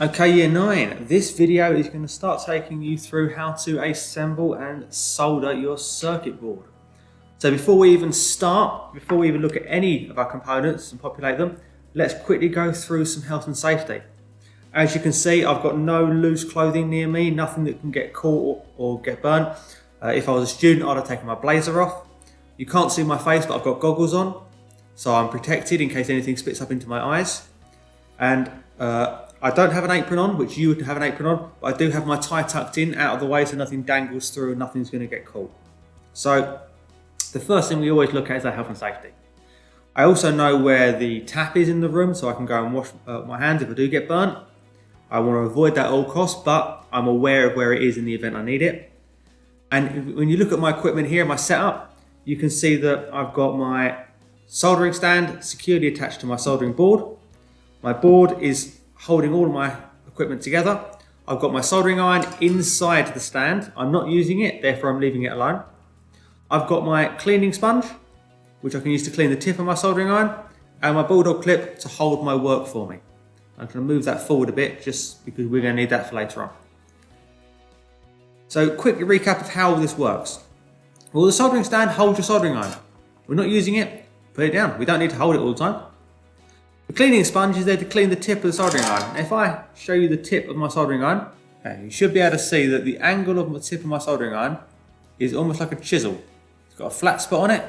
Okay, year 9, this video is going to start taking you through how to assemble and solder your circuit board. So before we even look at any of our components and populate them, let's quickly go through some health and safety. As you can see, I've got no loose clothing near me, nothing that can get caught or get burnt. If I was a student, I'd have taken my blazer off. You can't see my face, but I've got goggles on, so I'm protected in case anything spits up into my eyes. And I don't have an apron on, which you would have an apron on, but I do have my tie tucked in out of the way so nothing dangles through and nothing's going to get caught. So the first thing we always look at is our health and safety. I also know where the tap is in the room, so I can go and wash my hands if I do get burnt. I want to avoid that at all costs, but I'm aware of where it is in the event I need it. And when you look at my equipment here, my setup, you can see that I've got my soldering stand securely attached to my soldering board. My board is holding all of my equipment together. I've got my soldering iron inside the stand. I'm not using it, therefore I'm leaving it alone. I've got my cleaning sponge, which I can use to clean the tip of my soldering iron, and my bulldog clip to hold my work for me. I'm going to move that forward a bit just because we're going to need that for later on. So quick recap of how this works. Well, the soldering stand holds your soldering iron. We're not using it, put it down. We don't need to hold it all the time. The cleaning sponge is there to clean the tip of the soldering iron. If I show you the tip of my soldering iron, you should be able to see that the angle of the tip of my soldering iron is almost like a chisel. It's got a flat spot on it,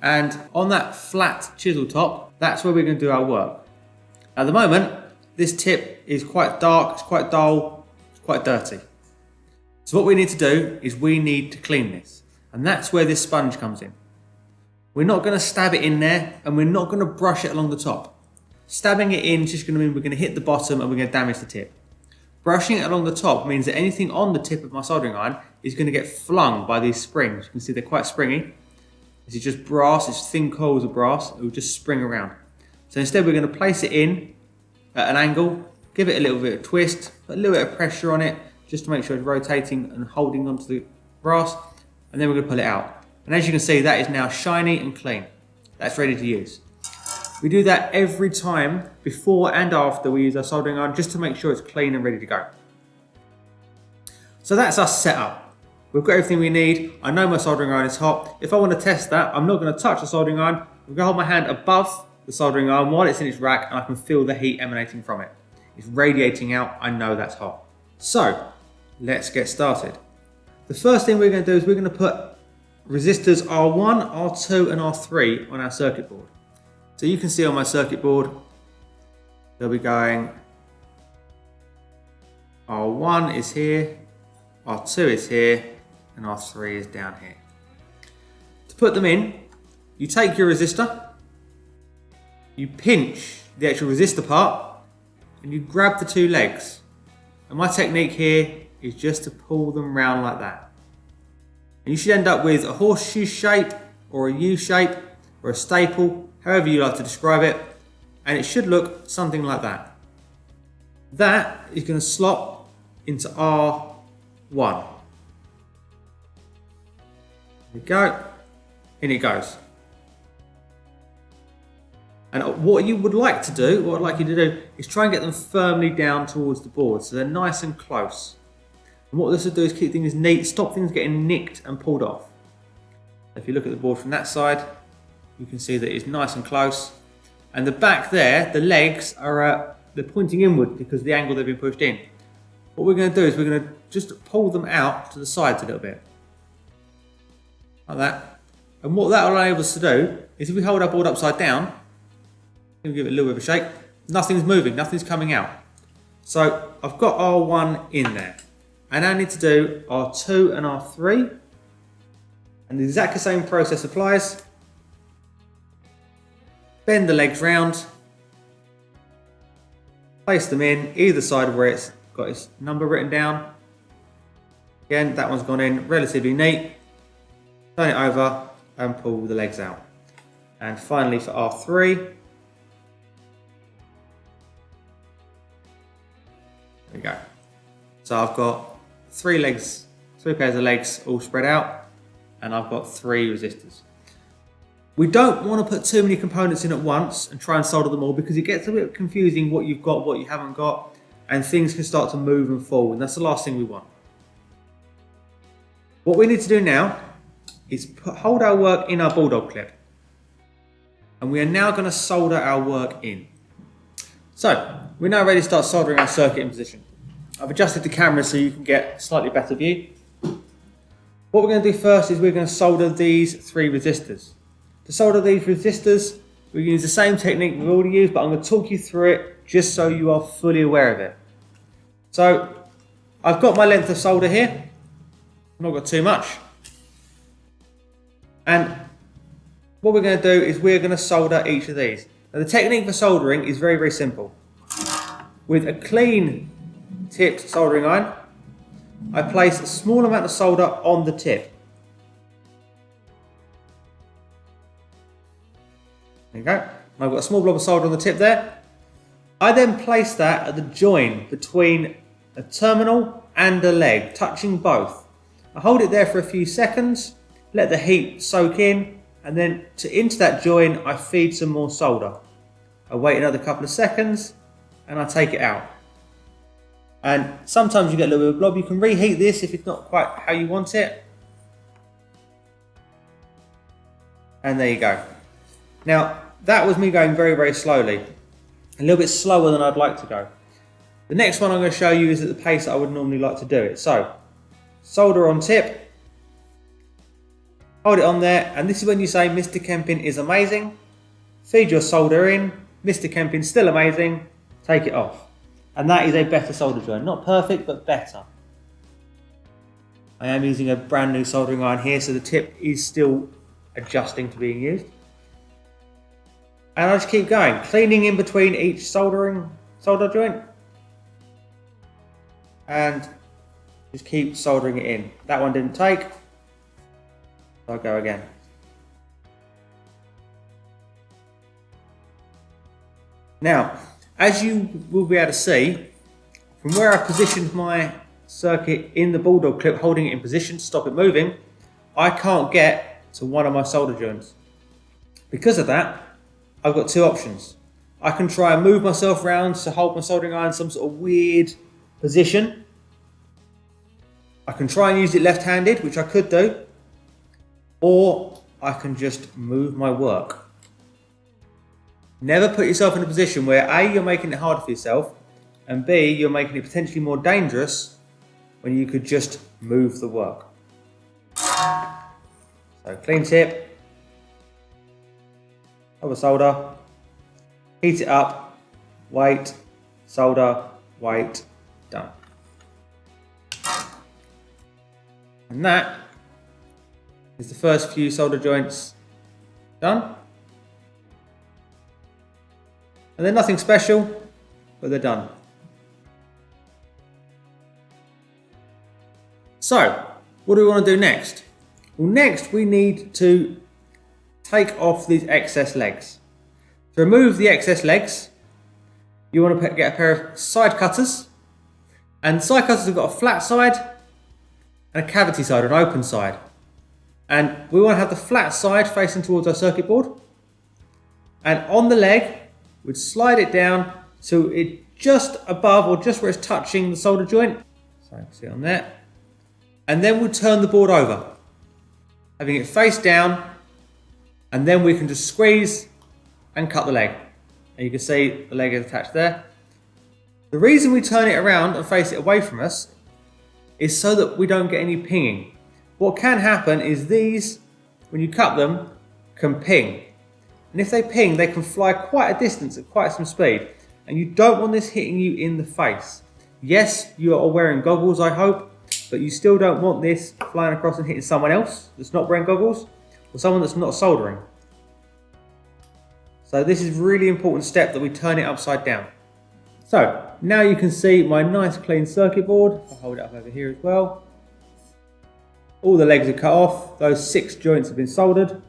and on that flat chisel top, that's where we're going to do our work. At the moment, this tip is quite dark, it's quite dull, it's quite dirty. So what we need to do is we need to clean this, and that's where this sponge comes in. We're not going to stab it in there, and we're not going to brush it along the top. Stabbing it in is just going to mean we're going to hit the bottom and we're going to damage the tip. Brushing it along the top means that anything on the tip of my soldering iron is going to get flung by these springs. You can see they're quite springy. This is just brass, it's thin coils of brass, it will just spring around. So instead we're going to place it in at an angle, give it a little bit of twist, put a little bit of pressure on it just to make sure it's rotating and holding onto the brass, and then we're going to pull it out. And as you can see, that is now shiny and clean. That's ready to use. We do that every time before and after we use our soldering iron just to make sure it's clean and ready to go. So that's our setup. We've got everything we need. I know my soldering iron is hot. If I want to test that, I'm not going to touch the soldering iron. I'm going to hold my hand above the soldering iron while it's in its rack and I can feel the heat emanating from it. It's radiating out. I know that's hot. So let's get started. The first thing we're going to do is we're going to put resistors R1, R2 and R3 on our circuit board. So you can see on my circuit board, they'll be going R1 is here, R2 is here, and R3 is down here. To put them in, you take your resistor, you pinch the actual resistor part, and you grab the two legs. And my technique here is just to pull them round like that. And you should end up with a horseshoe shape, or a U shape, or a staple, however you like to describe it, and it should look something like that. That is going to slot into R1. There we go, in it goes. And what you would like to do, what I'd like you to do, is try and get them firmly down towards the board so they're nice and close. And what this will do is keep things neat, stop things getting nicked and pulled off. If you look at the board from that side, you can see that it's nice and close. And the back there, the legs are they're pointing inward because of the angle they've been pushed in. What we're going to do is we're going to just pull them out to the sides a little bit. Like that. And what that will enable us to do is if we hold our board upside down, we'll give it a little bit of a shake, nothing's moving, nothing's coming out. So I've got R1 in there. And I need to do R2 and R3. And the exactly same process applies. Bend the legs round, place them in either side where it's got its number written down. Again, that one's gone in relatively neat. Turn it over and pull the legs out. And finally for R3, there we go. So I've got three pairs of legs all spread out, and I've got 3 resistors. We don't want to put too many components in at once and try and solder them all because it gets a bit confusing what you've got, what you haven't got. and things can start to move and fall, and that's the last thing we want. What we need to do now is hold our work in our bulldog clip, and we are now going to solder our work in. So we're now ready to start soldering our circuit in position. I've adjusted the camera so you can get a slightly better view. What we're going to do first is we're going to solder these 3 resistors. To solder these resistors, we're going to use the same technique we've already used, but I'm going to talk you through it just so you are fully aware of it. So I've got my length of solder here. I've not got too much. And what we're going to do is we're going to solder each of these. Now the technique for soldering is very, very simple. With a clean tipped soldering iron, I place a small amount of solder on the tip. There you go. I've got a small blob of solder on the tip there. I then place that at the join between a terminal and a leg, touching both. I hold it there for a few seconds, let the heat soak in, and then into that join I feed some more solder. I wait another couple of seconds and I take it out. And sometimes you get a little bit of blob. You can reheat this if it's not quite how you want it. And there you go. Now that was me going very, very slowly. A little bit slower than I'd like to go. The next one I'm going to show you is at the pace that I would normally like to do it. So, solder on tip. Hold it on there, and this is when you say Mr. Kempin is amazing. Feed your solder in. Mr. Kempin's still amazing. Take it off. And that is a better solder joint. Not perfect, but better. I am using a brand new soldering iron here, so the tip is still adjusting to being used. And I just keep going, cleaning in between each solder joint. And just keep soldering it in. That one didn't take, so I'll go again. Now, as you will be able to see, from where I positioned my circuit in the bulldog clip, holding it in position to stop it moving, I can't get to one of my solder joints. Because of that, I've got 2 options. I can try and move myself around to hold my soldering iron in some sort of weird position. I can try and use it left-handed, which I could do, or I can just move my work. Never put yourself in a position where A, you're making it harder for yourself, and B, you're making it potentially more dangerous when you could just move the work. So clean tip, over solder, heat it up, wait, solder, wait, done. And that is the first few solder joints done. And they're nothing special, but they're done. So, what do we want to do next? Well, next we need to take off these excess legs. To remove the excess legs, you want to get a pair of side cutters. And side cutters have got a flat side and a cavity side, an open side. And we want to have the flat side facing towards our circuit board. And on the leg, we'd slide it down so it just above or just where it's touching the solder joint. So you can see it on there. And then we'll turn the board over, having it face down, and then we can just squeeze and cut the leg. And you can see the leg is attached there. The reason we turn it around and face it away from us is so that we don't get any pinging. What can happen is these, when you cut them, can ping. And if they ping, they can fly quite a distance at quite some speed. And you don't want this hitting you in the face. Yes, you are wearing goggles, I hope, but you still don't want this flying across and hitting someone else that's not wearing goggles, or someone that's not soldering. So this is a really important step that we turn it upside down. So now you can see my nice clean circuit board. I'll hold it up over here as well. All the legs are cut off. Those 6 joints have been soldered.